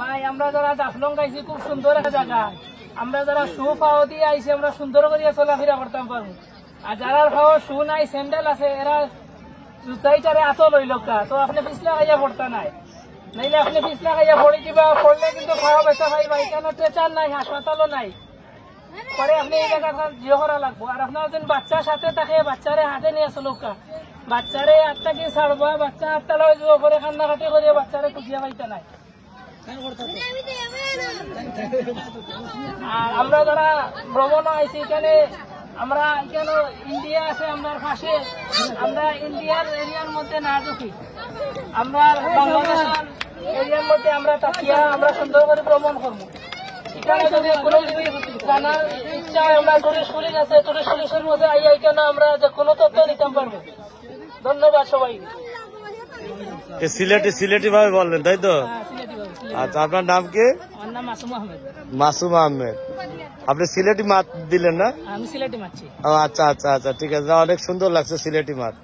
ভাই আমরা যারা জাফলং গাইছি খুব সুন্দর একটা জায়গা। আমরা যারা শু পাও দিয়ে আইছি আমরা সুন্দর করিয়া চলাফেরা করতাম পারবো। আর যারা পাও শু নাই স্যান্ডেল আছে এরা জুতাইটারে আতো লইল কা, তো আপনি পিছলা খাইয়া পড়তা নাই, নাইলে আপনি পিছলা খাইয়া পড়ে দিবা, পড়লে কিন্তু খাওয়া বেচা খাইবা। এখানে ট্রেচার নাই, হাসপাতালও নাই, পরে আপনি এই জায়গা জিও করা লাগবো। আর আপনার যদি বাচ্চার সাথে থাকে বাচ্চারে হাতে নিয়ে চলো কা, বাচ্চারে আটটা কি ছাড়বা, বাচ্চা আটটা লয় যাব পরে কান্নাকাটি করে বাচ্চারে খুঁজিয়া পাইতে নাই। আর আমরা যারা ভ্রমণ আইছি এখানে, আমরা এখানে ইন্ডিয়া আছে আমার পাশে, আমরা ইন্ডিয়ার এরিয়ার মধ্যে না ঢুকি, আমরা বাংলাদেশের এরিয়ার মধ্যে আমরা তাকিয়া আমরা সুন্দর করে ভ্রমণ করবো। এখানে যদি কোনো জানার ইচ্ছা হয় আমরা টুরিস্ট পুলিশ আছে, টুরিস্ট পুলিশের মধ্যে আইয়া এখানে আমরা যে কোনো তথ্য নিতে পারবো। ধন্যবাদ সবাই। সিলেটি ভাবে বললেন তাই তো? আচ্ছা, আপনার নাম কি? আমার নাম মাসুম আহমেদ। মাসুম আহমেদ। আপনি সিলেটি মাছ দিলেন না? আমি সিলেটি মাছি। আচ্ছা আচ্ছা আচ্ছা, ঠিক আছে, অনেক সুন্দর লাগছে সিলেটি মাছ।